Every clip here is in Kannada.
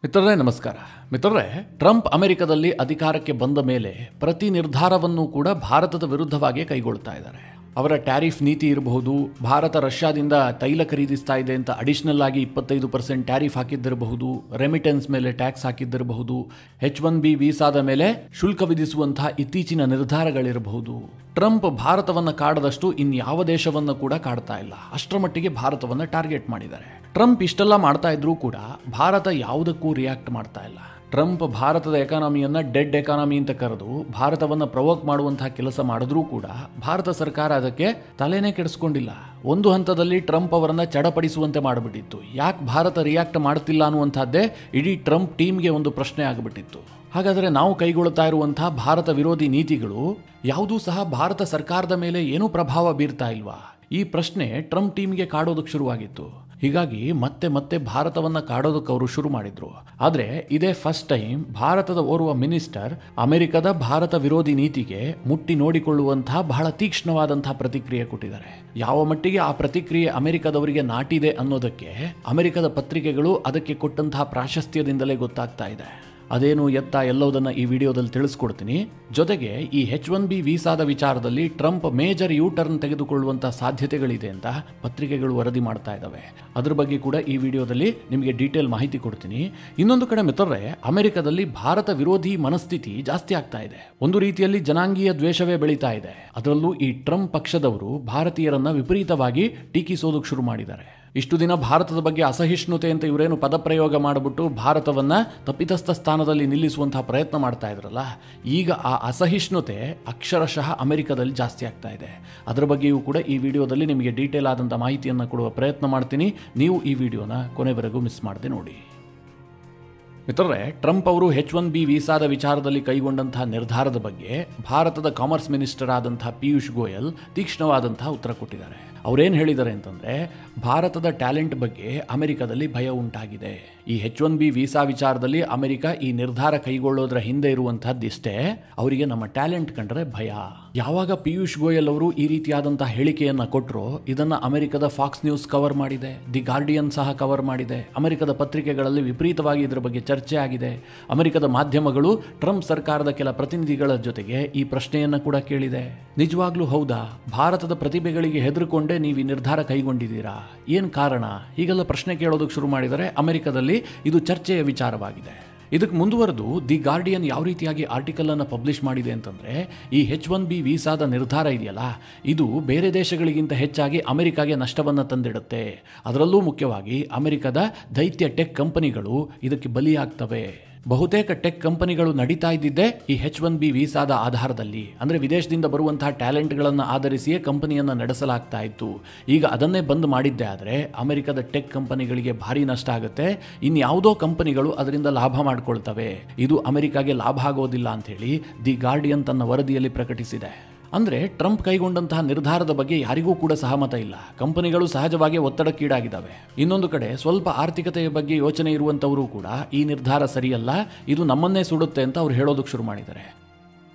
ಮಿತ್ರರೇ ನಮಸ್ಕಾರ. ಮಿತ್ರರೇ, ಟ್ರಂಪ್ ಅಮೆರಿಕದಲ್ಲಿ ಅಧಿಕಾರಕ್ಕೆ ಬಂದ ಮೇಲೆ ಪ್ರತಿ ನಿರ್ಧಾರವನ್ನು ಕೂಡ ಭಾರತದ ವಿರುದ್ಧವಾಗಿ ಕೈಗೊಳ್ತಾ ಇದ್ದಾರೆ. ಅವರ ಟ್ಯಾರಿಫ್ ನೀತಿ ಇರಬಹುದು, ಭಾರತ ರಷ್ಯಾದಿಂದ ತೈಲ ಖರೀದಿಸ್ತಾ ಇದೆ ಅಂತ ಅಡಿಷನಲ್ ಆಗಿ 25% ಟ್ಯಾರಿಫ್ ಹಾಕಿದ್ದಿರಬಹುದು, ರೆಮಿಟೆನ್ಸ್ ಮೇಲೆ ಟ್ಯಾಕ್ಸ್ ಹಾಕಿದ್ದಿರಬಹುದು, H1B ವೀಸಾದ ಮೇಲೆ ಶುಲ್ಕ ವಿಧಿಸುವಂತಹ ಇತ್ತೀಚಿನ ನಿರ್ಧಾರಗಳಿರಬಹುದು. ಟ್ರಂಪ್ ಭಾರತವನ್ನು ಕಾಡದಷ್ಟು ಇನ್ಯಾವ ದೇಶವನ್ನು ಕೂಡ ಕಾಡ್ತಾ ಇಲ್ಲ. ಅಷ್ಟರ ಮಟ್ಟಿಗೆ ಭಾರತವನ್ನು ಟಾರ್ಗೆಟ್ ಮಾಡಿದ್ದಾರೆ. ಟ್ರಂಪ್ ಇಷ್ಟೆಲ್ಲ ಮಾಡ್ತಾ ಇದ್ರೂ ಕೂಡ ಭಾರತ ಯಾವುದಕ್ಕೂ ರಿಯಾಕ್ಟ್ ಮಾಡ್ತಾ ಇಲ್ಲ. ಟ್ರಂಪ್ ಭಾರತದ ಎಕಾನಮಿಯನ್ನ ಡೆಡ್ ಎಕಾನಮಿ ಅಂತ ಕರೆದು ಭಾರತವನ್ನು ಪ್ರವೋಕ್ ಮಾಡುವಂತಹ ಕೆಲಸ ಮಾಡಿದ್ರೂ ಕೂಡ ಭಾರತ ಸರ್ಕಾರ ಅದಕ್ಕೆ ತಲೆನೇ ಕೆಡಿಸ್ಕೊಂಡಿಲ್ಲ. ಒಂದು ಹಂತದಲ್ಲಿ ಟ್ರಂಪ್ ಅವರನ್ನ ಚಡಪಡಿಸುವಂತೆ ಮಾಡಿಬಿಟ್ಟಿತ್ತು. ಯಾಕೆ ಭಾರತ ರಿಯಾಕ್ಟ್ ಮಾಡ್ತಿಲ್ಲ ಅನ್ನುವಂಥದ್ದೇ ಇಡೀ ಟ್ರಂಪ್ ಟೀಮ್ಗೆ ಒಂದು ಪ್ರಶ್ನೆ ಆಗಿಬಿಟ್ಟಿತ್ತು. ಹಾಗಾದರೆ ನಾವು ಕೈಗೊಳ್ಳುತ್ತಾ ಇರುವಂತಹ ಭಾರತ ವಿರೋಧಿ ನೀತಿಗಳು ಯಾವುದೂ ಸಹ ಭಾರತ ಸರ್ಕಾರದ ಮೇಲೆ ಏನೂ ಪ್ರಭಾವ ಬೀರ್ತಾ ಇಲ್ವಾ? ಈ ಪ್ರಶ್ನೆ ಟ್ರಂಪ್ ಟೀಮ್ಗೆ ಕಾಡೋದಕ್ಕೆ ಶುರುವಾಗಿತ್ತು. ಹೀಗಾಗಿ ಮತ್ತೆ ಮತ್ತೆ ಭಾರತವನ್ನ ಕಾಡೋದಕ್ಕೆ ಅವರು ಶುರು ಮಾಡಿದ್ರು. ಆದರೆ ಇದೇ ಫಸ್ಟ್ ಟೈಮ್ ಭಾರತದ ಓರ್ವ ಮಿನಿಸ್ಟರ್ ಅಮೆರಿಕದ ಭಾರತ ವಿರೋಧಿ ನೀತಿಗೆ ಮುಟ್ಟಿ ನೋಡಿಕೊಳ್ಳುವಂತಹ ಬಹಳ ತೀಕ್ಷ್ಣವಾದಂತಹ ಪ್ರತಿಕ್ರಿಯೆ ಕೊಟ್ಟಿದ್ದಾರೆ. ಯಾವ ಮಟ್ಟಿಗೆ ಆ ಪ್ರತಿಕ್ರಿಯೆ ಅಮೆರಿಕದವರಿಗೆ ನಾಟಿದೆ ಅನ್ನೋದಕ್ಕೆ ಅಮೆರಿಕದ ಪತ್ರಿಕೆಗಳು ಅದಕ್ಕೆ ಕೊಟ್ಟಂತಹ ಪ್ರಾಶಸ್ತ್ಯದಿಂದಲೇ ಗೊತ್ತಾಗ್ತಾ ಇದೆ. ಅದೇನು ಎತ್ತ ಎಲ್ಲವುದನ್ನು ಈ ವಿಡಿಯೋದಲ್ಲಿ ತಿಳಿಸ್ಕೊಡ್ತೀನಿ. ಜೊತೆಗೆ ಈ H1B ವೀಸಾದ ವಿಚಾರದಲ್ಲಿ ಟ್ರಂಪ್ ಮೇಜರ್ ಯೂ ಟರ್ನ್ ತೆಗೆದುಕೊಳ್ಳುವಂತಹ ಸಾಧ್ಯತೆಗಳಿದೆ ಅಂತ ಪತ್ರಿಕೆಗಳು ವರದಿ ಮಾಡ್ತಾ ಇದ್ದಾವೆ. ಅದ್ರ ಬಗ್ಗೆ ಕೂಡ ಈ ವಿಡಿಯೋದಲ್ಲಿ ನಿಮಗೆ ಡೀಟೇಲ್ ಮಾಹಿತಿ ಕೊಡ್ತೀನಿ. ಇನ್ನೊಂದು ಕಡೆ ಮಿತ್ರರೇ, ಅಮೆರಿಕದಲ್ಲಿ ಭಾರತ ವಿರೋಧಿ ಮನಸ್ಥಿತಿ ಜಾಸ್ತಿ ಆಗ್ತಾ ಇದೆ. ಒಂದು ರೀತಿಯಲ್ಲಿ ಜನಾಂಗೀಯ ದ್ವೇಷವೇ ಬೆಳೀತಾ ಇದೆ. ಅದರಲ್ಲೂ ಈ ಟ್ರಂಪ್ ಪಕ್ಷದವರು ಭಾರತೀಯರನ್ನ ವಿಪರೀತವಾಗಿ ಟೀಕಿಸೋದಕ್ಕೆ ಶುರು ಮಾಡಿದ್ದಾರೆ. ಇಷ್ಟು ದಿನ ಭಾರತದ ಬಗ್ಗೆ ಅಸಹಿಷ್ಣುತೆ ಅಂತ ಇವರೇನು ಪದಪ್ರಯೋಗ ಮಾಡಿಬಿಟ್ಟು ಭಾರತವನ್ನ ತಪ್ಪಿತಸ್ಥ ಸ್ಥಾನದಲ್ಲಿ ನಿಲ್ಲಿಸುವಂತಹ ಪ್ರಯತ್ನ ಮಾಡ್ತಾ ಇದ್ರಲ್ಲ, ಈಗ ಆ ಅಸಹಿಷ್ಣುತೆ ಅಕ್ಷರಶಃ ಅಮೆರಿಕದಲ್ಲಿ ಜಾಸ್ತಿ ಆಗ್ತಾ ಇದೆ. ಅದರ ಬಗ್ಗೆಯೂ ಕೂಡ ಈ ವಿಡಿಯೋದಲ್ಲಿ ನಿಮಗೆ ಡೀಟೇಲ್ ಆದಂಥ ಮಾಹಿತಿಯನ್ನು ಕೊಡುವ ಪ್ರಯತ್ನ ಮಾಡ್ತೀನಿ. ನೀವು ಈ ವಿಡಿಯೋನ ಕೊನೆವರೆಗೂ ಮಿಸ್ ಮಾಡದೆ ನೋಡಿ. ಮಿತ್ರರೇ, ಟ್ರಂಪ್ ಅವರು H1B ವೀಸಾದ ವಿಚಾರದಲ್ಲಿ ಕೈಗೊಂಡಂತಹ ನಿರ್ಧಾರದ ಬಗ್ಗೆ ಭಾರತದ ಕಾಮರ್ಸ್ ಮಿನಿಸ್ಟರ್ ಆದಂತಹ ಪಿಯೂಷ್ ಗೋಯಲ್ ತೀಕ್ಷ್ಣವಾದಂತಹ ಉತ್ತರ ಕೊಟ್ಟಿದ್ದಾರೆ. ಅವರೇನು ಹೇಳಿದ್ದಾರೆ ಅಂತಂದರೆ, ಭಾರತದ ಟ್ಯಾಲೆಂಟ್ ಬಗ್ಗೆ ಅಮೆರಿಕದಲ್ಲಿ ಭಯ ಉಂಟಾಗಿದೆ. ಈ H1B ವೀಸಾ ವಿಚಾರದಲ್ಲಿ ಅಮೆರಿಕ ಈ ನಿರ್ಧಾರ ಕೈಗೊಳ್ಳೋದ್ರ ಹಿಂದೆ ಇರುವಂತಹದ್ದಿಷ್ಟೇ, ಅವರಿಗೆ ನಮ್ಮ ಟ್ಯಾಲೆಂಟ್ ಕಂಡ್ರೆ ಭಯ. ಯಾವಾಗ ಪಿಯೂಷ್ ಗೋಯಲ್ ಅವರು ಈ ರೀತಿಯಾದಂತಹ ಹೇಳಿಕೆಯನ್ನು ಕೊಟ್ಟರು, ಇದನ್ನು ಅಮೆರಿಕದ ಫಾಕ್ಸ್ ನ್ಯೂಸ್ ಕವರ್ ಮಾಡಿದೆ, ದಿ ಗಾರ್ಡಿಯನ್ ಸಹ ಕವರ್ ಮಾಡಿದೆ. ಅಮೆರಿಕದ ಪತ್ರಿಕೆಗಳಲ್ಲಿ ವಿಪರೀತವಾಗಿ ಇದರ ಬಗ್ಗೆ ಚರ್ಚೆ ಆಗಿದೆ. ಅಮೆರಿಕದ ಮಾಧ್ಯಮಗಳು ಟ್ರಂಪ್ ಸರ್ಕಾರದ ಕೆಲ ಪ್ರತಿನಿಧಿಗಳ ಜೊತೆಗೆ ಈ ಪ್ರಶ್ನೆಯನ್ನು ಕೂಡ ಕೇಳಿದೆ. ನಿಜವಾಗ್ಲೂ ಹೌದಾ? ಭಾರತದ ಪ್ರತಿಭೆಗಳಿಗೆ ಹೆದರಿಕೊಂಡೇ ನೀವು ಈ ನಿರ್ಧಾರ ಕೈಗೊಂಡಿದ್ದೀರಾ? ಏನು ಕಾರಣ? ಹೀಗೆಲ್ಲ ಪ್ರಶ್ನೆ ಕೇಳೋದಕ್ಕೆ ಶುರು ಮಾಡಿದರೆ ಅಮೆರಿಕದಲ್ಲಿ ಇದು ಚರ್ಚೆಯ ವಿಚಾರವಾಗಿದೆ. ಇದಕ್ಕೆ ಮುಂದುವರೆದು ದಿ ಗಾರ್ಡಿಯನ್ ಯಾವ ರೀತಿಯಾಗಿ ಆರ್ಟಿಕಲ್ ಅನ್ನು ಪಬ್ಲಿಷ್ ಮಾಡಿದೆ ಅಂತಂದರೆ, ಈ H1B ವೀಸಾದ ನಿರ್ಧಾರ ಇದೆಯಲ್ಲ, ಇದು ಬೇರೆ ದೇಶಗಳಿಗಿಂತ ಹೆಚ್ಚಾಗಿ ಅಮೆರಿಕಾಗೆ ನಷ್ಟವನ್ನು ತಂದಿಡುತ್ತೆ. ಅದರಲ್ಲೂ ಮುಖ್ಯವಾಗಿ ಅಮೆರಿಕದ ದೈತ್ಯ ಟೆಕ್ ಕಂಪನಿಗಳು ಇದಕ್ಕೆ ಬಲಿಯಾಗ್ತವೆ. ಬಹುತೇಕ ಟೆಕ್ ಕಂಪನಿಗಳು ನಡೀತಾ ಇದ್ದಿದ್ದೇ ಈ H1B ವೀಸಾದ ಆಧಾರದಲ್ಲಿ. ಅಂದರೆ ವಿದೇಶದಿಂದ ಬರುವಂತಹ ಟ್ಯಾಲೆಂಟ್ಗಳನ್ನು ಆಧರಿಸಿಯೇ ಕಂಪನಿಯನ್ನು ನಡೆಸಲಾಗ್ತಾ ಇತ್ತು. ಈಗ ಅದನ್ನೇ ಬಂದ್ ಮಾಡಿದ್ದೆ ಆದರೆ ಅಮೆರಿಕದ ಟೆಕ್ ಕಂಪನಿಗಳಿಗೆ ಭಾರಿ ನಷ್ಟ ಆಗುತ್ತೆ. ಇನ್ಯಾವುದೋ ಕಂಪನಿಗಳು ಅದರಿಂದ ಲಾಭ ಮಾಡ್ಕೊಳ್ತವೆ. ಇದು ಅಮೆರಿಕಾಗೆ ಲಾಭ ಆಗೋದಿಲ್ಲ ಅಂತ ಹೇಳಿ ದಿ ಗಾರ್ಡಿಯನ್ ತನ್ನ ವರದಿಯಲ್ಲಿ ಪ್ರಕಟಿಸಿದೆ. ಅಂದರೆ ಟ್ರಂಪ್ ಕೈಗೊಂಡಂತಹ ನಿರ್ಧಾರದ ಬಗ್ಗೆ ಯಾರಿಗೂ ಕೂಡ ಸಹಮತ ಇಲ್ಲ. ಕಂಪನಿಗಳು ಸಹಜವಾಗಿ ಒತ್ತಡಕ್ಕೀಡಾಗಿದ್ದಾವೆ. ಇನ್ನೊಂದು ಕಡೆ ಸ್ವಲ್ಪ ಆರ್ಥಿಕತೆಯ ಬಗ್ಗೆ ಯೋಚನೆ ಇರುವಂಥವರು ಕೂಡ ಈ ನಿರ್ಧಾರ ಸರಿಯಲ್ಲ, ಇದು ನಮ್ಮನ್ನೇ ಸುಡುತ್ತೆ ಅಂತ ಅವ್ರು ಹೇಳೋದಕ್ಕೆ ಶುರು ಮಾಡಿದ್ದಾರೆ.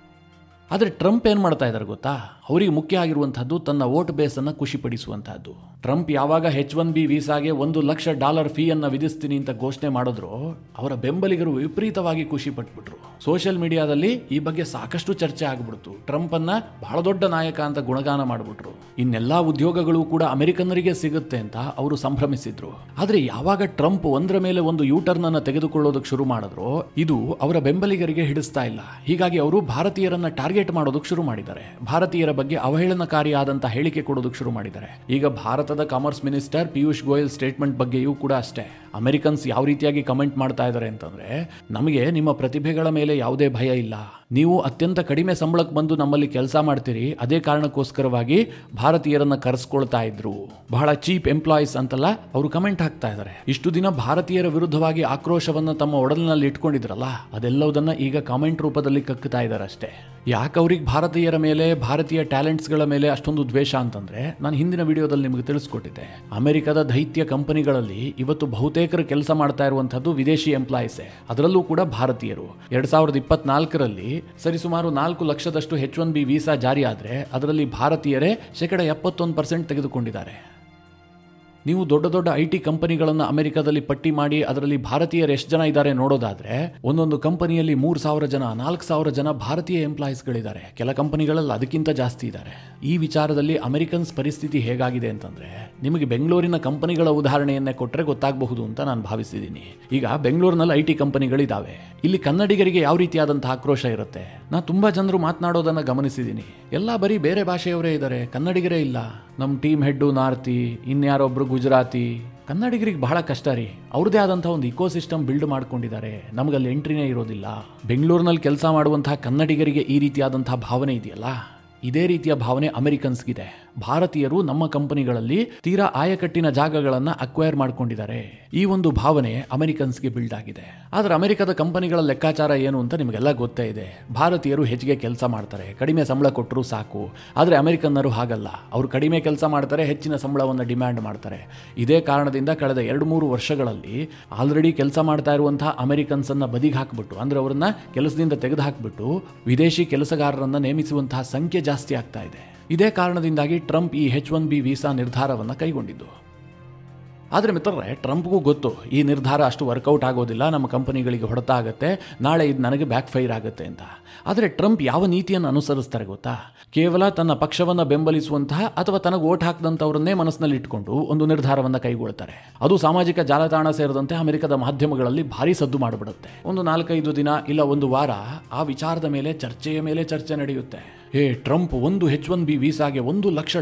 ಆದರೆ ಟ್ರಂಪ್ ಏನು ಮಾಡ್ತಾ ಇದ್ದಾರೆ ಗೊತ್ತಾ? ಅವರಿಗೆ ಮುಖ್ಯ ಆಗಿರುವಂಥದ್ದು ತನ್ನ ವೋಟ್ ಬೇಸನ್ನು ಖುಷಿಪಡಿಸುವಂತಹದ್ದು. ಟ್ರಂಪ್ ಯಾವಾಗ H1B ವೀಸಾಗೆ $1,00,000 ಫೀಯನ್ನು ವಿಧಿಸ್ತೀನಿ ಅಂತ ಘೋಷಣೆ ಮಾಡಿದ್ರು, ಅವರ ಬೆಂಬಲಿಗರು ವಿಪರೀತವಾಗಿ ಖುಷಿ ಪಟ್ಬಿಟ್ರು. ಸೋಷಿಯಲ್ ಮೀಡಿಯಾದಲ್ಲಿ ಈ ಬಗ್ಗೆ ಸಾಕಷ್ಟು ಚರ್ಚೆ ಆಗ್ಬಿಡ್ತು. ಟ್ರಂಪ್ ಅನ್ನ ಬಹಳ ದೊಡ್ಡ ನಾಯಕ ಅಂತ ಗುಣಗಾನ ಮಾಡಿಬಿಟ್ರು. ಇನ್ನೆಲ್ಲಾ ಉದ್ಯೋಗಗಳು ಕೂಡ ಅಮೆರಿಕನ್ನರಿಗೆ ಸಿಗುತ್ತೆ ಅಂತ ಅವರು ಸಂಭ್ರಮಿಸಿದ್ರು. ಆದರೆ ಯಾವಾಗ ಟ್ರಂಪ್ ಒಂದರ ಮೇಲೆ ಒಂದು ಯೂಟರ್ನ್ ಅನ್ನು ತೆಗೆದುಕೊಳ್ಳೋದಕ್ಕೆ ಶುರು ಮಾಡಿದ್ರು, ಇದು ಅವರ ಬೆಂಬಲಿಗರಿಗೆ ಹಿಡಿಸ್ತಾ ಇಲ್ಲ. ಹೀಗಾಗಿ ಅವರು ಭಾರತೀಯರನ್ನ ಟಾರ್ಗೆಟ್ ಮಾಡೋದಕ್ಕೆ ಶುರು ಮಾಡಿದ್ದಾರೆ. ಭಾರತೀಯರ ಬಗ್ಗೆ ಅವಹೇಳನಕಾರಿಯಾದಂತಹ ಹೇಳಿಕೆ ಕೊಡೋದಕ್ಕೆ ಶುರು ಮಾಡಿದ್ದಾರೆ. ಈಗ ಭಾರತದ commerce minister Piyush Goyal statement ಬಗ್ಗೆಯೂ ಕೂಡ ಅಷ್ಟೇ. ಅಮೆರಿಕನ್ಸ್ ಯಾವ ರೀತಿಯಾಗಿ ಕಮೆಂಟ್ ಮಾಡ್ತಾ ಇದ್ದಾರೆ ಅಂತಂದ್ರೆ, ನಮಗೆ ನಿಮ್ಮ ಪ್ರತಿಭೆಗಳ ಮೇಲೆ ಯಾವುದೇ ಭಯ ಇಲ್ಲ. ನೀವು ಅತ್ಯಂತ ಕಡಿಮೆ ಸಂಬಳಕ್ಕೆ ಬಂದು ನಮ್ಮಲ್ಲಿ ಕೆಲಸ ಮಾಡ್ತೀರಿ, ಅದೇ ಕಾರಣಕ್ಕೋಸ್ಕರವಾಗಿ ಭಾರತೀಯರನ್ನ ಕರೆಸ್ಕೊಳ್ತಾ ಇದ್ರು. ಬಹಳ ಚೀಪ್ ಎಂಪ್ಲಾಯೀಸ್ ಅಂತಲ್ಲ ಅವರು ಕಮೆಂಟ್ ಹಾಕ್ತಾ ಇದ್ದಾರೆ. ಇಷ್ಟು ದಿನ ಭಾರತೀಯರ ವಿರುದ್ಧವಾಗಿ ಆಕ್ರೋಶವನ್ನ ತಮ್ಮ ಒಡಲಿನಲ್ಲಿ ಇಟ್ಕೊಂಡಿದ್ರಲ್ಲ, ಅದೆಲ್ಲವುದನ್ನ ಈಗ ಕಾಮೆಂಟ್ ರೂಪದಲ್ಲಿ ಕಕ್ಕುತ್ತಾ ಇದ್ದಾರೆ ಅಷ್ಟೇ. ಯಾಕೆ ಅವ್ರಿಗೆ ಭಾರತೀಯರ ಮೇಲೆ, ಭಾರತೀಯ ಟ್ಯಾಲೆಂಟ್ಸ್ಗಳ ಮೇಲೆ ಅಷ್ಟೊಂದು ದ್ವೇಷ ಅಂತಂದ್ರೆ, ನಾನು ಹಿಂದಿನ ವಿಡಿಯೋದಲ್ಲಿ ನಿಮಗೆ ತಿಳಿಸ್ಕೊಟ್ಟಿದ್ದೆ. ಅಮೆರಿಕದ ದೈತ್ಯ ಕಂಪನಿಗಳಲ್ಲಿ ಇವತ್ತು ಬಹುತೇಕರು ಕೆಲಸ ಮಾಡ್ತಾ ಇರುವಂತಹದ್ದು ವಿದೇಶಿ ಎಂಪ್ಲಾಯೀಸೇ, ಅದರಲ್ಲೂ ಕೂಡ ಭಾರತೀಯರು. 2024ರಲ್ಲಿ ಸರಿಸುಮಾರು 4 ಲಕ್ಷದಷ್ಟು H1B ವೀಸಾ ಜಾರಿ ಆದರೆ ಅದರಲ್ಲಿ ಭಾರತೀಯರೇ 71% ತೆಗೆದುಕೊಂಡಿದ್ದಾರೆ. ನೀವು ದೊಡ್ಡ ದೊಡ್ಡ IT ಕಂಪನಿಗಳನ್ನು ಅಮೆರಿಕದಲ್ಲಿ ಪಟ್ಟಿ ಮಾಡಿ ಅದರಲ್ಲಿ ಭಾರತೀಯರು ಎಷ್ಟು ಜನ ಇದ್ದಾರೆ ನೋಡೋದಾದ್ರೆ ಒಂದೊಂದು ಕಂಪನಿಯಲ್ಲಿ 3,000 ಜನ 4,000 ಜನ ಭಾರತೀಯ ಎಂಪ್ಲಾಯೀಸ್ಗಳಿದ್ದಾರೆ. ಕೆಲ ಕಂಪನಿಗಳಲ್ಲಿ ಅದಕ್ಕಿಂತ ಜಾಸ್ತಿ ಇದ್ದಾರೆ. ಈ ವಿಚಾರದಲ್ಲಿ ಅಮೆರಿಕನ್ಸ್ ಪರಿಸ್ಥಿತಿ ಹೇಗಾಗಿದೆ ಅಂತಂದ್ರೆ ನಿಮಗೆ ಬೆಂಗಳೂರಿನ ಕಂಪನಿಗಳ ಉದಾಹರಣೆಯನ್ನೇ ಕೊಟ್ಟರೆ ಗೊತ್ತಾಗಬಹುದು ಅಂತ ನಾನು ಭಾವಿಸಿದ್ದೀನಿ. ಈಗ ಬೆಂಗಳೂರಿನಲ್ಲಿ IT ಕಂಪನಿಗಳಿದ್ದಾವೆ. ಇಲ್ಲಿ ಕನ್ನಡಿಗರಿಗೆ ಯಾವ ರೀತಿಯಾದಂತಹ ಆಕ್ರೋಶ ಇರುತ್ತೆ. ನಾ ತುಂಬಾ ಜನರು ಮಾತನಾಡೋದನ್ನ ಗಮನಿಸಿದ್ದೀನಿ. ಎಲ್ಲ ಬರೀ ಬೇರೆ ಭಾಷೆಯವರೇ ಇದ್ದಾರೆ, ಕನ್ನಡಿಗರೇ ಇಲ್ಲ. ನಮ್ಮ ಟೀಮ್ ಹೆಡ್ ನಾರ್ತಿ, ಇನ್ಯಾರೊಬ್ರು ಗುಜರಾತಿ. ಕನ್ನಡಿಗರಿಗೆ ಬಹಳ ಕಷ್ಟ ರೀ. ಅವ್ರದೇ ಆದಂತಹ ಒಂದು ಇಕೋಸಿಸ್ಟಮ್ ಬಿಲ್ಡ್ ಮಾಡ್ಕೊಂಡಿದ್ದಾರೆ. ನಮಗಲ್ಲಿ ಎಂಟ್ರಿನೇ ಇರೋದಿಲ್ಲ. ಬೆಂಗಳೂರಿನಲ್ಲಿ ಕೆಲಸ ಮಾಡುವಂತಹ ಕನ್ನಡಿಗರಿಗೆ ಈ ರೀತಿಯಾದಂತಹ ಭಾವನೆ ಇದೆಯಲ್ಲ, ಇದೇ ರೀತಿಯ ಭಾವನೆ ಅಮೆರಿಕನ್ಸ್ಗಿದೆ. ಭಾರತೀಯರು ನಮ್ಮ ಕಂಪನಿಗಳಲ್ಲಿ ತೀರಾ ಆಯಕಟ್ಟಿನ ಜಾಗಗಳನ್ನು ಅಕ್ವೈರ್ ಮಾಡ್ಕೊಂಡಿದ್ದಾರೆ. ಈ ಒಂದು ಭಾವನೆ ಅಮೆರಿಕನ್ಸ್ಗೆ ಬಿಲ್ಡ್ ಆಗಿದೆ. ಆದರೆ ಅಮೆರಿಕದ ಕಂಪನಿಗಳ ಲೆಕ್ಕಾಚಾರ ಏನು ಅಂತ ನಿಮಗೆಲ್ಲ ಗೊತ್ತೇ ಇದೆ. ಭಾರತೀಯರು ಹೆಚ್ಚಿಗೆ ಕೆಲಸ ಮಾಡ್ತಾರೆ, ಕಡಿಮೆ ಸಂಬಳ ಕೊಟ್ಟರು ಸಾಕು. ಆದರೆ ಅಮೆರಿಕನ್ನರು ಹಾಗಲ್ಲ. ಅವರು ಕಡಿಮೆ ಕೆಲಸ ಮಾಡ್ತಾರೆ, ಹೆಚ್ಚಿನ ಸಂಬಳವನ್ನು ಡಿಮ್ಯಾಂಡ್ ಮಾಡ್ತಾರೆ. ಇದೇ ಕಾರಣದಿಂದ ಕಳೆದ 2-3 ವರ್ಷಗಳಲ್ಲಿ ಆಲ್ರೆಡಿ ಕೆಲಸ ಮಾಡ್ತಾ ಇರುವಂತಹ ಅಮೆರಿಕನ್ಸ್ ಅನ್ನ ಬದಿಗೆ ಹಾಕಿಬಿಟ್ಟು, ಅಂದ್ರೆ ಅವರನ್ನ ಕೆಲಸದಿಂದ ತೆಗೆದು ಹಾಕಿಬಿಟ್ಟು ವಿದೇಶಿ ಕೆಲಸಗಾರರನ್ನ ನೇಮಿಸುವಂತಹ ಸಂಖ್ಯೆ ಜಾಸ್ತಿ ಆಗ್ತಾ ಇದೆ. ಇದೇ ಕಾರಣದಿಂದಾಗಿ ಟ್ರಂಪ್ ಈ H-1B ವೀಸಾ ನಿರ್ಧಾರವನ್ನು ಕೈಗೊಂಡಿದ್ದು. ಆದರೆ ಮಿತ್ರರೇ, ಟ್ರಂಪ್ಗೂ ಗೊತ್ತು ಈ ನಿರ್ಧಾರ ಅಷ್ಟು ವರ್ಕೌಟ್ ಆಗೋದಿಲ್ಲ, ನಮ್ಮ ಕಂಪನಿಗಳಿಗೆ ಹೊಡೆತ ಆಗುತ್ತೆ, ನಾಳೆ ಇದು ನನಗೆ ಬ್ಯಾಕ್ ಫೈರ್ ಆಗುತ್ತೆ ಅಂತ. ಆದರೆ ಟ್ರಂಪ್ ಯಾವ ನೀತಿಯನ್ನು ಅನುಸರಿಸ್ತಾರೆ ಗೊತ್ತಾ? ಕೇವಲ ತನ್ನ ಪಕ್ಷವನ್ನು ಬೆಂಬಲಿಸುವಂತಹ ಅಥವಾ ತನಗೆ ಓಟ್ ಹಾಕಿದಂಥವ್ರನ್ನೇ ಮನಸ್ಸಿನಲ್ಲಿ ಇಟ್ಕೊಂಡು ಒಂದು ನಿರ್ಧಾರವನ್ನು ಕೈಗೊಳ್ತಾರೆ. ಅದು ಸಾಮಾಜಿಕ ಜಾಲತಾಣ ಸೇರಿದಂತೆ ಅಮೆರಿಕದ ಮಾಧ್ಯಮಗಳಲ್ಲಿ ಭಾರಿ ಸದ್ದು ಮಾಡಿಬಿಡುತ್ತೆ. ಒಂದು 4-5 ದಿನ ಇಲ್ಲ 1 ವಾರ ಆ ವಿಚಾರದ ಮೇಲೆ ಚರ್ಚೆ ನಡೆಯುತ್ತೆ. ಟ್ರಂಪ್ ಒಂದು H-1B ವೀಸಾಗೆ $1 ಲಕ್ಷ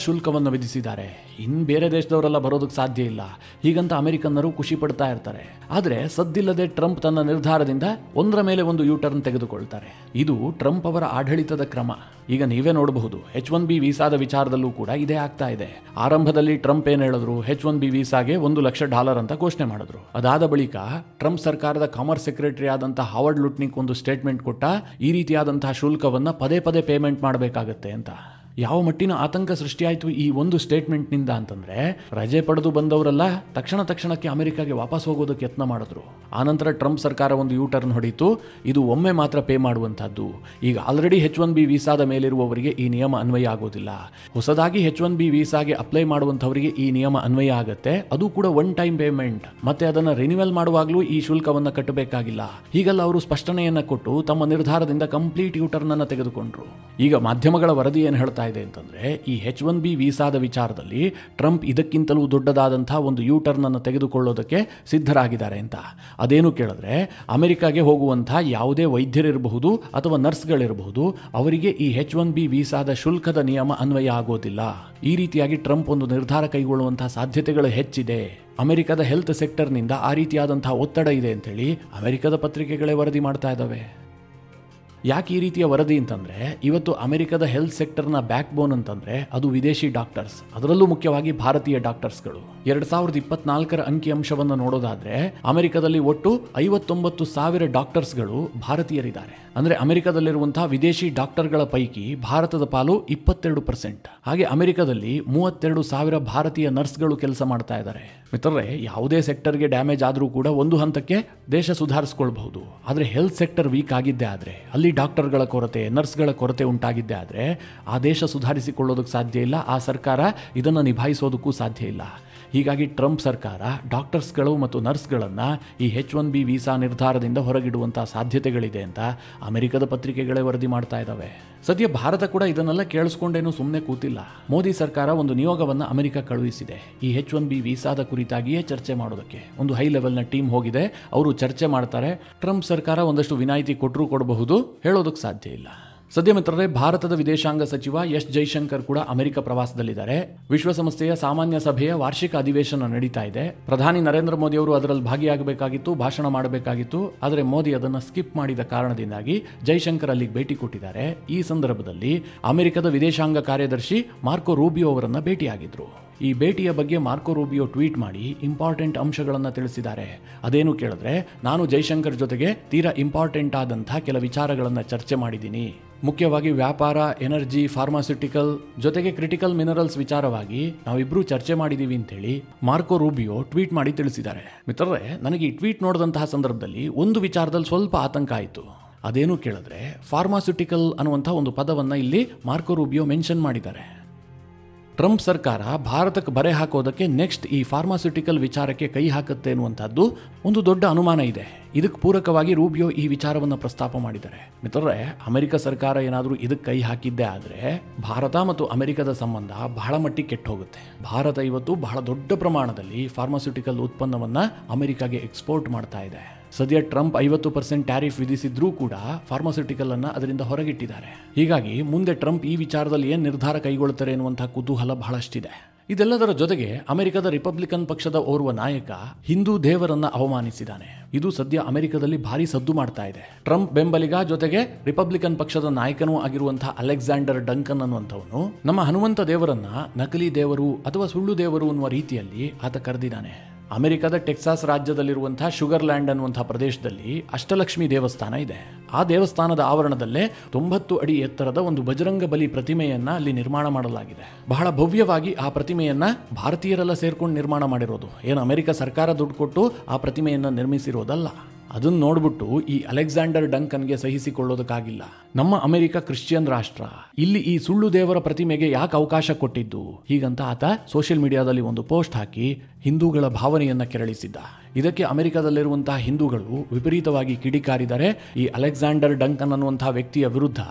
ಶುಲ್ಕವನ್ನು ವಿಧಿಸಿದ್ದಾರೆ. ಇನ್ನು ಬೇರೆ ದೇಶದವರೆಲ್ಲ ಬರೋದಕ್ಕೆ ಸಾಧ್ಯ ಇಲ್ಲ, ಹೀಗಂತ ಅಮೆರಿಕನ್ನರು ಖುಷಿ ಪಡ್ತಾ ಇರ್ತಾರೆ. ಆದರೆ ಸದ್ದಿಲ್ಲದೆ ಟ್ರಂಪ್ ತನ್ನ ನಿರ್ಧಾರದಿಂದ ಒಂದರ ಮೇಲೆ ಒಂದು ಯೂಟರ್ನ್ ತೆಗೆದುಕೊಳ್ತಾರೆ. ಇದು ಟ್ರಂಪ್ ಅವರ ಆಡಳಿತದ ಕ್ರಮ. ಈಗ ನೀವೇ ನೋಡಬಹುದು, H-1B ವೀಸಾದ ವಿಚಾರದಲ್ಲೂ ಕೂಡ ಇದೇ ಆಗ್ತಾ ಇದೆ. ಆರಂಭದಲ್ಲಿ ಟ್ರಂಪ್ ಏನ್ ಹೇಳಿದ್ರು, H-1B ವೀಸಾಗೆ $1 ಲಕ್ಷ ಅಂತ ಘೋಷಣೆ ಮಾಡಿದ್ರು. ಅದಾದ ಬಳಿಕ ಟ್ರಂಪ್ ಸರ್ಕಾರದ ಕಾಮರ್ಸ್ ಸೆಕ್ರೆಟರಿ ಆದಂತಹ ಹಾವರ್ಡ್ ಲುಟ್ನಿಕ್ ಒಂದು ಸ್ಟೇಟ್ಮೆಂಟ್ ಕೊಟ್ಟ, ಈ ರೀತಿಯಾದಂತಹ ಶುಲ್ಕವನ್ನ ಪದೇ ಪೇಮೆಂಟ್ ಮಾಡಬೇಕಾಗತ್ತೆ ಅಂತ. ಯಾವ ಮಟ್ಟಿನ ಆತಂಕ ಸೃಷ್ಟಿಯಾಯಿತು ಈ ಒಂದು ಸ್ಟೇಟ್ಮೆಂಟ್ನಿಂದ ಅಂತಂದ್ರೆ, ರಜೆ ಪಡೆದು ಬಂದವರೆಲ್ಲ ತಕ್ಷಣಕ್ಕೆ ಅಮೆರಿಕಾಗೆ ವಾಪಸ್ ಹೋಗೋದಕ್ಕೆ ಯತ್ನ ಮಾಡಿದ್ರು. ಆನಂತರ ಟ್ರಂಪ್ ಸರ್ಕಾರ ಒಂದು ಯೂಟರ್ನ್ ಹೊಡಿತು. ಇದು ಒಮ್ಮೆ ಮಾತ್ರ ಪೇ ಮಾಡುವಂತಹದ್ದು. ಈಗ ಆಲ್ರೆಡಿ H-1B ವೀಸಾದ ಮೇಲಿರುವವರಿಗೆ ಈ ನಿಯಮ ಅನ್ವಯ ಆಗೋದಿಲ್ಲ. ಹೊಸದಾಗಿ H-1B ವೀಸಾಗೆ ಅಪ್ಲೈ ಮಾಡುವಂತವರಿಗೆ ಈ ನಿಯಮ ಅನ್ವಯ ಆಗುತ್ತೆ. ಅದು ಕೂಡ 1 ಟೈಮ್ ಪೇಮೆಂಟ್. ಮತ್ತೆ ಅದನ್ನ ರಿನ್ಯೂವಲ್ ಮಾಡುವಾಗಲೂ ಈ ಶುಲ್ಕವನ್ನ ಕಟ್ಟಬೇಕಾಗಿಲ್ಲ. ಹೀಗೆಲ್ಲ ಅವರು ಸ್ಪಷ್ಟನೆಯನ್ನ ಕೊಟ್ಟು ತಮ್ಮ ನಿರ್ಧಾರದಿಂದ ಕಂಪ್ಲೀಟ್ ಯೂಟರ್ನ್ ಅನ್ನು ತೆಗೆದುಕೊಂಡ್ರು. ಈಗ ಮಾಧ್ಯಮಗಳ ವರದಿ ಏನು ಹೇಳ್ತಾ ಇದೆ ಅಂತಂದ್ರೆ, ಈ H-1B ವೀಸಾದ ವಿಚಾರದಲ್ಲಿ ಟ್ರಂಪ್ ಇದಕ್ಕಿಂತಲೂ ದೊಡ್ಡದಾದಂತಹ ಒಂದು ಯೂಟರ್ನ್ ಅನ್ನು ತೆಗೆದುಕೊಳ್ಳೋದಕ್ಕೆ ಸಿದ್ಧರಾಗಿದ್ದಾರೆ ಅಂತ. ಅದೇನು ಕೇಳಿದ್ರೆ, ಅಮೆರಿಕಾಗೆ ಹೋಗುವಂತಹ ಯಾವುದೇ ವೈದ್ಯರಿರಬಹುದು ಅಥವಾ ನರ್ಸ್ಗಳಿರಬಹುದು, ಅವರಿಗೆ ಈ H-1B ವೀಸಾದ ಶುಲ್ಕದ ನಿಯಮ ಅನ್ವಯ ಆಗೋದಿಲ್ಲ. ಈ ರೀತಿಯಾಗಿ ಟ್ರಂಪ್ ಒಂದು ನಿರ್ಧಾರ ಕೈಗೊಳ್ಳುವಂತಹ ಸಾಧ್ಯತೆಗಳು ಹೆಚ್ಚಿದೆ. ಅಮೆರಿಕದ ಹೆಲ್ತ್ ಸೆಕ್ಟರ್ನಿಂದ ಆ ರೀತಿಯಾದಂತಹ ಒತ್ತಡ ಇದೆ ಅಂತೇಳಿ ಅಮೆರಿಕದ ಪತ್ರಿಕೆಗಳೇ ವರದಿ ಮಾಡ್ತಾ ಇದ್ದಾವೆ. ಯಾಕೆ ಈ ರೀತಿಯ ವರದಿ ಅಂತಂದ್ರೆ, ಇವತ್ತು ಅಮೆರಿಕದ ಹೆಲ್ತ್ ಸೆಕ್ಟರ್ನ ಬ್ಯಾಕ್ ಬೋನ್ ಅಂತಂದ್ರೆ ಅದು ವಿದೇಶಿ ಡಾಕ್ಟರ್ಸ್, ಅದರಲ್ಲೂ ಮುಖ್ಯವಾಗಿ ಭಾರತೀಯ ಡಾಕ್ಟರ್ಸ್ಗಳು. 2024 ಅಂಕಿಅಂಶವನ್ನು ನೋಡೋದಾದ್ರೆ ಅಮೆರಿಕದಲ್ಲಿ ಒಟ್ಟು 59,000 ಡಾಕ್ಟರ್ಸ್ಗಳು ಭಾರತೀಯರಿದ್ದಾರೆ. ಅಂದ್ರೆ ಅಮೆರಿಕದಲ್ಲಿರುವಂತಹ ವಿದೇಶಿ ಡಾಕ್ಟರ್ಗಳ ಪೈಕಿ ಭಾರತದ ಪಾಲು 22%. ಹಾಗೆ ಅಮೆರಿಕದಲ್ಲಿ 32,000 ಭಾರತೀಯ ನರ್ಸ್ಗಳು ಕೆಲಸ ಮಾಡ್ತಾ ಇದ್ದಾರೆ. ಮಿತ್ರರೇ, ಯಾವುದೇ ಸೆಕ್ಟರ್ಗೆ ಡ್ಯಾಮೇಜ್ ಆದರೂ ಕೂಡ ಒಂದು ಹಂತಕ್ಕೆ ದೇಶ ಸುಧಾರಿಸ್ಕೊಳ್ಬಹುದು. ಆದರೆ ಹೆಲ್ತ್ ಸೆಕ್ಟರ್ ವೀಕ್ ಆಗಿದ್ದೇ ಆದ್ರೆ, ಅಲ್ಲಿ ಡಾಕ್ಟರ್ಗಳ ಕೊರತೆ, ನರ್ಸ್ಗಳ ಕೊರತೆ ಉಂಟಾಗಿದ್ದೇ ಆದ್ರೆ ಆ ದೇಶ ಸುಧಾರಿಸಿಕೊಳ್ಳೋದಕ್ಕೆ ಸಾಧ್ಯ ಇಲ್ಲ. ಆ ಸರ್ಕಾರ ಇದನ್ನು ನಿಭಾಯಿಸೋದಕ್ಕೂ ಸಾಧ್ಯ ಇಲ್ಲ. ಹೀಗಾಗಿ ಟ್ರಂಪ್ ಸರ್ಕಾರ ಡಾಕ್ಟರ್ಸ್ಗಳು ಮತ್ತು ನರ್ಸ್ಗಳನ್ನು ಈ H-1B ವೀಸಾ ನಿರ್ಧಾರದಿಂದ ಹೊರಗಿಡುವಂತಹ ಸಾಧ್ಯತೆಗಳಿದೆ ಅಂತ ಅಮೆರಿಕದ ಪತ್ರಿಕೆಗಳೇ ವರದಿ ಮಾಡ್ತಾ ಇದ್ದಾವೆ. ಸದ್ಯ ಭಾರತ ಕೂಡ ಇದನ್ನೆಲ್ಲ ಕೇಳಿಸ್ಕೊಂಡೇನು ಸುಮ್ಮನೆ ಕೂತಿಲ್ಲ. ಮೋದಿ ಸರ್ಕಾರ ಒಂದು ನಿಯೋಗವನ್ನು ಅಮೆರಿಕ ಕಳುಹಿಸಿದೆ. ಈ H-1B ವೀಸಾದ ಕುರಿತಾಗಿಯೇ ಚರ್ಚೆ ಮಾಡೋದಕ್ಕೆ ಒಂದು ಹೈ ಲೆವೆಲ್ನ ಟೀಮ್ ಹೋಗಿದೆ. ಅವರು ಚರ್ಚೆ ಮಾಡ್ತಾರೆ. ಟ್ರಂಪ್ ಸರ್ಕಾರ ಒಂದಷ್ಟು ವಿನಾಯಿತಿ ಕೊಡಬಹುದು, ಹೇಳೋದಕ್ಕೆ ಸಾಧ್ಯ ಇಲ್ಲ. ಸದ್ಯ ಮಿತ್ರರೇ, ಭಾರತದ ವಿದೇಶಾಂಗ ಸಚಿವ ಎಸ್ ಜೈಶಂಕರ್ ಕೂಡ ಅಮೆರಿಕ ಪ್ರವಾಸದಲ್ಲಿದ್ದಾರೆ. ವಿಶ್ವಸಂಸ್ಥೆಯ ಸಾಮಾನ್ಯ ಸಭೆಯ ವಾರ್ಷಿಕ ಅಧಿವೇಶನ ನಡೀತಾ ಇದೆ. ಪ್ರಧಾನಿ ನರೇಂದ್ರ ಮೋದಿ ಅವರು ಅದರಲ್ಲಿ ಭಾಗಿಯಾಗಬೇಕಾಗಿತ್ತು, ಭಾಷಣ ಮಾಡಬೇಕಾಗಿತ್ತು. ಆದರೆ ಮೋದಿ ಅದನ್ನು ಸ್ಕಿಪ್ ಮಾಡಿದ ಕಾರಣದಿಂದಾಗಿ ಜೈಶಂಕರ್ ಅಲ್ಲಿಗೆ ಭೇಟಿ ಕೊಟ್ಟಿದ್ದಾರೆ. ಈ ಸಂದರ್ಭದಲ್ಲಿ ಅಮೆರಿಕದ ವಿದೇಶಾಂಗ ಕಾರ್ಯದರ್ಶಿ ಮಾರ್ಕೊ ರೂಬಿಯೋ ಅವರನ್ನ ಭೇಟಿಯಾಗಿದ್ರು. ಈ ಭೇಟಿಯ ಬಗ್ಗೆ ಮಾರ್ಕೊ ರೂಬಿಯೋ ಟ್ವೀಟ್ ಮಾಡಿ ಇಂಪಾರ್ಟೆಂಟ್ ಅಂಶಗಳನ್ನು ತಿಳಿಸಿದ್ದಾರೆ. ಅದೇನು ಕೇಳಿದ್ರೆ, ನಾನು ಜೈಶಂಕರ್ ಜೊತೆಗೆ ತೀರಾ ಇಂಪಾರ್ಟೆಂಟ್ ಆದಂತಹ ಕೆಲ ವಿಚಾರಗಳನ್ನು ಚರ್ಚೆ ಮಾಡಿದ್ದೀನಿ. ಮುಖ್ಯವಾಗಿ ವ್ಯಾಪಾರ, ಎನರ್ಜಿ, ಫಾರ್ಮಾಸ್ಯೂಟಿಕಲ್ ಜೊತೆಗೆ ಕ್ರಿಟಿಕಲ್ ಮಿನರಲ್ಸ್ ವಿಚಾರವಾಗಿ ನಾವಿಬ್ರು ಚರ್ಚೆ ಮಾಡಿದೀವಿ ಅಂತೇಳಿ ಮಾರ್ಕೊ ರೂಬಿಯೋ ಟ್ವೀಟ್ ಮಾಡಿ ತಿಳಿಸಿದ್ದಾರೆ. ಮಿತ್ರರೇ, ನನಗೆ ಈ ಟ್ವೀಟ್ ನೋಡಿದಂತಹ ಸಂದರ್ಭದಲ್ಲಿ ಒಂದು ವಿಚಾರದಲ್ಲಿ ಸ್ವಲ್ಪ ಆತಂಕ ಆಯಿತು. ಅದೇನು ಕೇಳಿದ್ರೆ, ಫಾರ್ಮಾಸ್ಯೂಟಿಕಲ್ ಅನ್ನುವಂಥ ಒಂದು ಪದವನ್ನು ಇಲ್ಲಿ ಮಾರ್ಕೊ ರೂಬಿಯೋ ಮೆನ್ಷನ್ ಮಾಡಿದ್ದಾರೆ. ಟ್ರಂಪ್ ಸರ್ಕಾರ ಭಾರತಕ್ಕೆ ಬರೆ ಹಾಕೋದಕ್ಕೆ ನೆಕ್ಸ್ಟ್ ಈ ಫಾರ್ಮಾಸ್ಯೂಟಿಕಲ್ ವಿಚಾರಕ್ಕೆ ಕೈ ಹಾಕುತ್ತೆ ಅನ್ನುವಂಥದ್ದು ಒಂದು ದೊಡ್ಡ ಅನುಮಾನ ಇದೆ. ಇದಕ್ಕೆ ಪೂರಕವಾಗಿ ರೂಬಿಯೋ ಈ ವಿಚಾರವನ್ನು ಪ್ರಸ್ತಾಪ ಮಾಡಿದ್ದಾರೆ. ಮಿತ್ರರೇ, ಅಮೆರಿಕ ಸರ್ಕಾರ ಏನಾದರೂ ಇದಕ್ಕೆ ಕೈ ಹಾಕಿದ್ದೇ ಆದರೆ ಭಾರತ ಮತ್ತು ಅಮೆರಿಕದ ಸಂಬಂಧ ಬಹಳ ಮಟ್ಟಿಗೆ ಕೆಟ್ಟು ಹೋಗುತ್ತೆ. ಭಾರತ ಇವತ್ತು ಬಹಳ ದೊಡ್ಡ ಪ್ರಮಾಣದಲ್ಲಿ ಫಾರ್ಮಾಸ್ಯೂಟಿಕಲ್ ಉತ್ಪನ್ನವನ್ನ ಅಮೆರಿಕಾಗೆ ಎಕ್ಸ್ಪೋರ್ಟ್ ಮಾಡ್ತಾ ಇದೆ. ಸದ್ಯ ಟ್ರಂಪ್ 50% ಟ್ಯಾರಿಫ್ ವಿಧಿಸಿದ್ರೂ ಕೂಡ ಫಾರ್ಮಾಸ್ಯೂಟಿಕಲ್ ಅನ್ನ ಅದರಿಂದ ಹೊರಗಿಟ್ಟಿದ್ದಾರೆ. ಹೀಗಾಗಿ ಮುಂದೆ ಟ್ರಂಪ್ ಈ ವಿಚಾರದಲ್ಲಿ ಏನು ನಿರ್ಧಾರ ಕೈಗೊಳ್ಳುತ್ತಾರೆ ಎನ್ನುವಂತಹ ಕುತೂಹಲ ಬಹಳಷ್ಟಿದೆ. ಇದೆಲ್ಲದರ ಜೊತೆಗೆ ಅಮೆರಿಕದ ರಿಪಬ್ಲಿಕನ್ ಪಕ್ಷದ ಓರ್ವ ನಾಯಕ ಹಿಂದೂ ದೇವರನ್ನ ಅವಮಾನಿಸಿದ್ದಾನೆ. ಇದು ಸದ್ಯ ಅಮೆರಿಕದಲ್ಲಿ ಭಾರಿ ಸದ್ದು ಮಾಡ್ತಾ ಇದೆ. ಟ್ರಂಪ್ ಬೆಂಬಲಿಗ ಜೊತೆಗೆ ರಿಪಬ್ಲಿಕನ್ ಪಕ್ಷದ ನಾಯಕನೂ ಆಗಿರುವಂತಹ ಅಲೆಕ್ಸಾಂಡರ್ ಡಂಕನ್ ಅನ್ನುವಂಥವನು ನಮ್ಮ ಹನುಮಂತ ದೇವರನ್ನ ನಕಲಿ ದೇವರು ಅಥವಾ ಸುಳ್ಳು ದೇವರು ಅನ್ನುವ ರೀತಿಯಲ್ಲಿ ಆತ ಕರೆದಿದ್ದಾನೆ. ಅಮೆರಿಕದ ಟೆಕ್ಸಾಸ್ ರಾಜ್ಯದಲ್ಲಿರುವಂತಹ ಶುಗರ್ ಲ್ಯಾಂಡ್ ಅನ್ನುವಂತಹ ಪ್ರದೇಶದಲ್ಲಿ ಅಷ್ಟಲಕ್ಷ್ಮಿ ದೇವಸ್ಥಾನ ಇದೆ. ಆ ದೇವಸ್ಥಾನದ ಆವರಣದಲ್ಲೇ 90 ಅಡಿ ಎತ್ತರದ ಒಂದು ಬಜರಂಗ ಬಲಿ ಪ್ರತಿಮೆಯನ್ನ ಅಲ್ಲಿ ನಿರ್ಮಾಣ ಮಾಡಲಾಗಿದೆ. ಬಹಳ ಭವ್ಯವಾಗಿ ಆ ಪ್ರತಿಮೆಯನ್ನ ಭಾರತೀಯರೆಲ್ಲ ಸೇರ್ಕೊಂಡು ನಿರ್ಮಾಣ ಮಾಡಿರೋದು. ಏನು ಅಮೆರಿಕ ಸರ್ಕಾರ ದುಡ್ಡು ಕೊಟ್ಟು ಆ ಪ್ರತಿಮೆಯನ್ನ ನಿರ್ಮಿಸಿರೋದಲ್ಲ. ಅದನ್ನು ನೋಡ್ಬಿಟ್ಟು ಈ ಅಲೆಕ್ಸಾಂಡರ್ ಡಂಕನ್ಗೆ ಸಹಿಸಿಕೊಳ್ಳೋದಕ್ಕಾಗಿಲ್ಲ. ನಮ್ಮ ಅಮೆರಿಕ ಕ್ರಿಶ್ಚಿಯನ್ ರಾಷ್ಟ್ರ, ಇಲ್ಲಿ ಈ ಸುಳ್ಳು ದೇವರ ಪ್ರತಿಮೆಗೆ ಯಾಕೆ ಅವಕಾಶ ಕೊಟ್ಟಿದ್ದು ಹೀಗಂತ ಆತ ಸೋಷಿಯಲ್ ಮೀಡಿಯಾದಲ್ಲಿ ಒಂದು ಪೋಸ್ಟ್ ಹಾಕಿ ಹಿಂದೂಗಳ ಭಾವನೆಯನ್ನ ಕೆರಳಿಸಿದ್ದ. ಇದಕ್ಕೆ ಅಮೆರಿಕದಲ್ಲಿರುವಂತಹ ಹಿಂದೂಗಳು ವಿಪರೀತವಾಗಿ ಕಿಡಿಕಾರಿದರೆ ಈ ಅಲೆಕ್ಸಾಂಡರ್ ಡಂಕನ್ ಅನ್ನುವಂತಹ ವ್ಯಕ್ತಿಯ ವಿರುದ್ಧ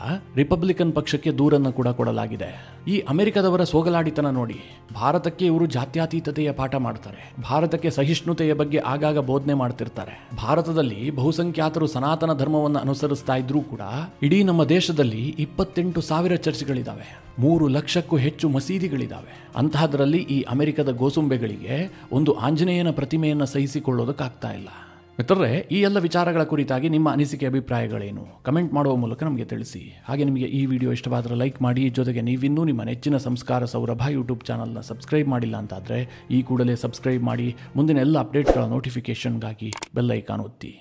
ರಿಪಬ್ಲಿಕನ್ ಪಕ್ಷಕ್ಕೆ ದೂರನ್ನು ಕೂಡ ಕೊಡಲಾಗಿದೆ. ಈ ಅಮೆರಿಕದವರ ಸೋಗಲಾಡಿತನ ನೋಡಿ. ಭಾರತಕ್ಕೆ ಇವರು ಜಾತ್ಯತೀತತೆಯ ಪಾಠ ಮಾಡ್ತಾರೆ. ಭಾರತಕ್ಕೆ ಸಹಿಷ್ಣುತೆಯ ಬಗ್ಗೆ ಆಗಾಗ ಬೋಧನೆ ಮಾಡ್ತಿರ್ತಾರೆ. ಭಾರತದಲ್ಲಿ ಬಹುಸಂಖ್ಯಾತರು ಸನಾತನ ಧರ್ಮವನ್ನು ಅನುಸರಿಸ್ತಾ ಇದ್ರೂ ಕೂಡ ಇಡೀ ನಮ್ಮ ದೇಶದಲ್ಲಿ 28,000 ಚರ್ಚ್ಗಳಿದ್ದಾವೆ. 3 ಲಕ್ಷಕ್ಕೂ ಹೆಚ್ಚು ಮಸೀದಿಗಳಿದ್ದಾವೆ. ಅಂತಹದರಲ್ಲಿ ಈ ಅಮೆರಿಕದ ಗೋಸುಂಬೆಗಳಿಗೆ ಒಂದು ಆಂಜನೇಯನ ಪ್ರತಿಮೆಯನ್ನು ಸಹಿಸಿಕೊಳ್ಳೋದಕ್ಕಾಗ್ತಾ ಇಲ್ಲ. ಮಿತ್ರರೇ, ಈ ಎಲ್ಲ ವಿಚಾರಗಳ ಕುರಿತಾಗಿ ನಿಮ್ಮ ಅನಿಸಿಕೆ ಅಭಿಪ್ರಾಯಗಳೇನು ಕಮೆಂಟ್ ಮಾಡುವ ಮೂಲಕ ನಮಗೆ ತಿಳಿಸಿ. ಹಾಗೆ ನಿಮಗೆ ಈ ವಿಡಿಯೋ ಇಷ್ಟವಾದರೆ ಲೈಕ್ ಮಾಡಿ. ಜೊತೆಗೆ ನೀವಿನ್ನೂ ನಿಮ್ಮ ನೆಚ್ಚಿನ ಸಂಸ್ಕಾರ ಸೌರಭ ಯೂಟ್ಯೂಬ್ ಚಾನಲ್ನ ಸಬ್ಸ್ಕ್ರೈಬ್ ಮಾಡಿಲ್ಲ ಅಂತಾದರೆ ಈ ಕೂಡಲೇ ಸಬ್ಸ್ಕ್ರೈಬ್ ಮಾಡಿ. ಮುಂದಿನ ಎಲ್ಲ ಅಪ್ಡೇಟ್ಗಳ ನೋಟಿಫಿಕೇಷನ್ಗಾಗಿ ಬೆಲ್ ಐಕಾನ್ ಒತ್ತಿ.